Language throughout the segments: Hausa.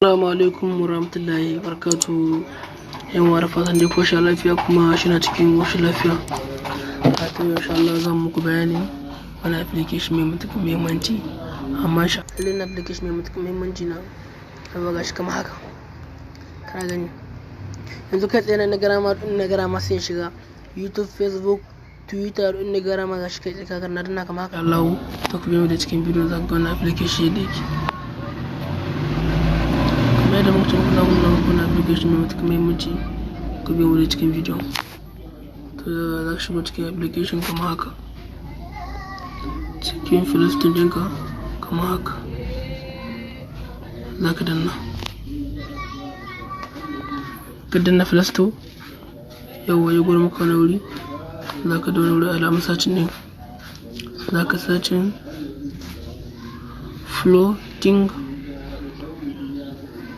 Assalamu alaikum warahmatullahi wabarakatuh. Yan uwa da fatan dai ko sha lafiya kuma shi na cikin koshin lafiya. A to insha Allah zan muku bayani wani application mai matuƙar muhimmanci, amma wannan application mai matuƙar muhimmanci na abu gashi kamar haka. Kana gani yanzu kai tsaye na gara ma sai shiga YouTube, Facebook, Twitter in na gara ma gashi kai tsaye ka na danna kamar haka. Allah ta ku biyo da cikin bidiyon zan ga wannan application yadda yake. Kamar yadda muka ce muku zamu nuna muku wannan application mai matuƙar muhimmanci, ku biyo da cikin bidiyon. To za ka shigo cikin application kamar haka, cikin Filistin ɗinka kamar haka za ka danna Filistin. Yawwa ya gwada maka wani wuri, za ka da wani wuri alamar sacin ɗin, za ka sacin floating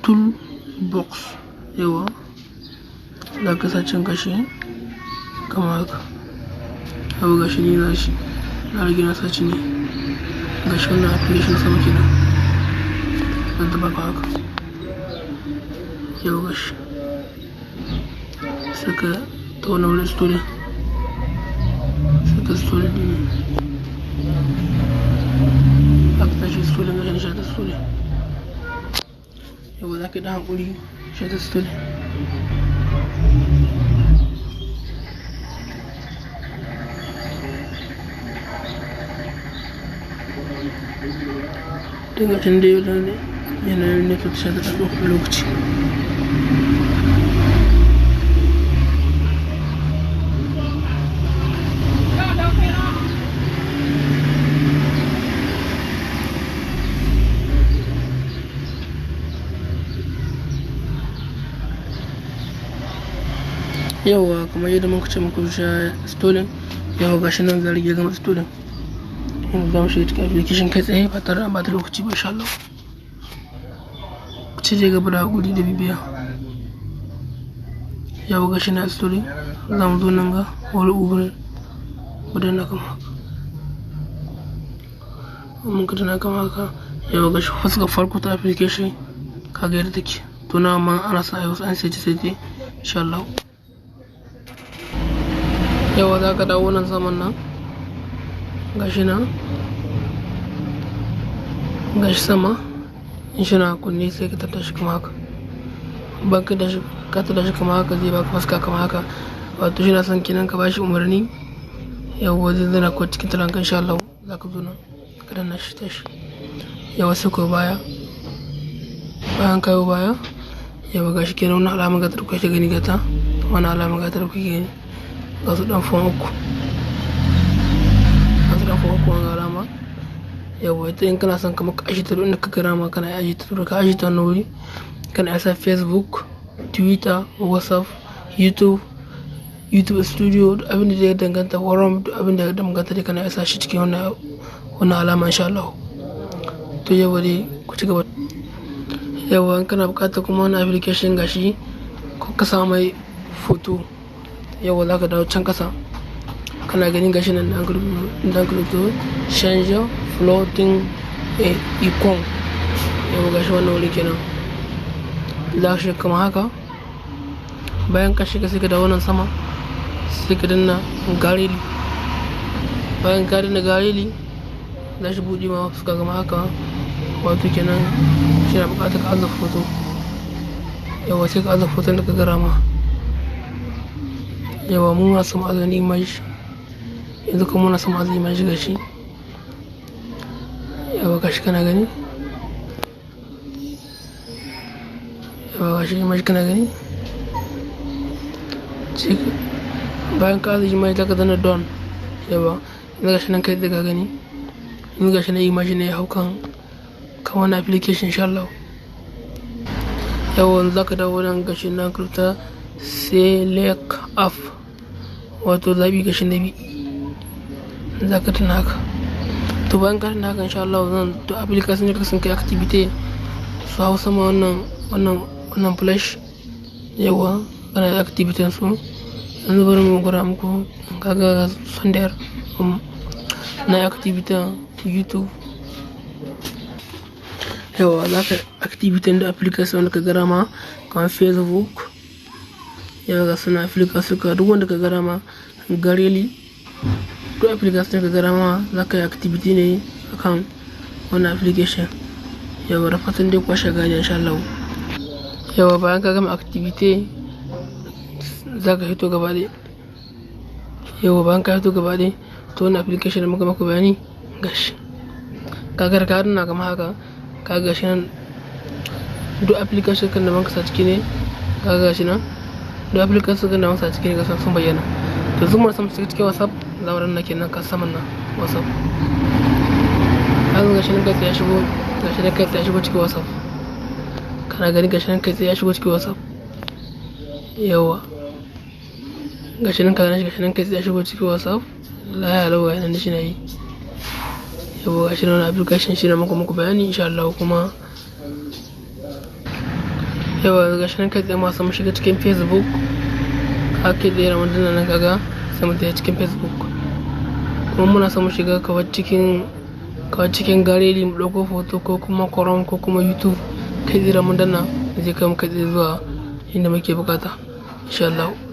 toolbox. Yawa za ka sacin gashi kamar haka. Abu gashi ne na shi na rage na saci ne gashi wannan application sama kenan. Zan taba ka haka. Yawa gashi saka ta wani wurin story, saka story din aka tashi story gashi na shata story. Yawa za ka yi da hankuri shata story. Daga can dai yanayin network sai ta ɗauka lokaci. Yawa kamar yadda muka ce muku sha stolen, yawa gashi nan zan rage gama stolen. Yanzu za mu shiga cikin application kai tsaye ba tare da ɓata lokaci ba insha Allah. Ku ci gaba da haƙuri da bibiya. Yawa gashi na story, za mu zo nan ga wani uber mu danna kama haka. Mun ka danna kama haka, yawa gashi fuskar farko ta application ka ga yadda take. To na ma ana sa wasu an sai insha Allah. Yawa za ka dawo nan saman nan gashi nan gashi sama in shi na kunne sai ka tada shi kama haka. Ban ka tada shi kama haka zai baka fuska kama haka, wato shi na son kenan ka bashi umarni. Yawa zai zana ko cikin talanka insha Allah. Za ka zo nan ka danna shi tashi. Yawa sai ko baya, bayan ka yi baya yawa gashi kenan wannan alamar gatar kuka gani gata, wannan alamar gatar kuka gani ga su dan fon uku, wanga alama. Yawa ita in kana son kamar ka aji ta inda ka gara ma kana aji ta ka aji ta wani wuri, kana yasa Facebook, Twitter, WhatsApp, YouTube Studio, abin da ya danganta forum, abin da ya danganta dai kana yasa shi cikin wannan alama insha Allah. To yawa dai ku ci gaba. Yawa in kana buƙatar kuma wani application gashi ko ka samu mai photo, yawa za ka dawo can ƙasa kana ganin gashi nan dan rubuto change floating icon. Yawa gashi wannan wuri kenan za ka shiga kama haka. Bayan ka shiga sai ka dawo nan sama sai ka danna gallery. Bayan ka danna gallery za shi buɗe ma fuska kama haka, wato kenan shi na buƙatar ka aza photo. Yawa sai ka aza photon da ka gara ma. Yawa mu na son azan image, yanzu kuma muna son azan image gashi. Yawa gashi kana gani, yawa gashi image kana gani. Bayan ka azan image za ka danna done. Yawa yanzu gashi nan kai da ka gani, yanzu gashi nan image ne ya hau kan wani application insha Allah. Yawa za ka dawo nan gashi nan kurta select app, wato zaɓi gashi na bi za ka tana haka. To bayan ka tana haka insha Allah zan to application ne kasan kai activity su hau sama wannan flash. Yawa kana da activity su yanzu bari mu gwada muku. Kaga sandar na activity YouTube yawa za ka activity da application da ka gara ma kamar Facebook, yawa ga suna application ka duk wanda ka gara ma gareli duk application da ka gara ma za ka yi activity ne akan wannan application. Yawa da fatan dai kwashe gani insha Allah. Yawa bayan ka gama activity za ka hito gaba ɗaya. Yawa bayan ka hito gaba ɗaya to wannan application da muka maka bayani gashi kaga ka na kama haka kaga gashi nan duk application kan da muka sa ciki ne kaga gashi nan duk application kan da muka sa ciki ne ga sun bayyana. To zuma sama cikin WhatsApp za mu danna kenan ka saman nan WhatsApp kaga gashi nan kai ya shigo gashi nan kai ya shigo cikin WhatsApp kana gani gashi nan kai ya shigo cikin WhatsApp. Yawa gashi nan kaga gashi nan kai ya shigo cikin WhatsApp la ya lawa yana shi ne. Yawa gashi nan application shi ne muku bayani insha Allah. Kuma yawa gashi nan kai ma samu shiga cikin Facebook ake da yaran wannan nan kaga sai mu tafi cikin Facebook. Kuma muna samu shiga kawai cikin gallery mu dauko photo ko kuma Chrome ko kuma YouTube kai da mun danna zai kai mu kai zuwa inda muke bukata insha Allah.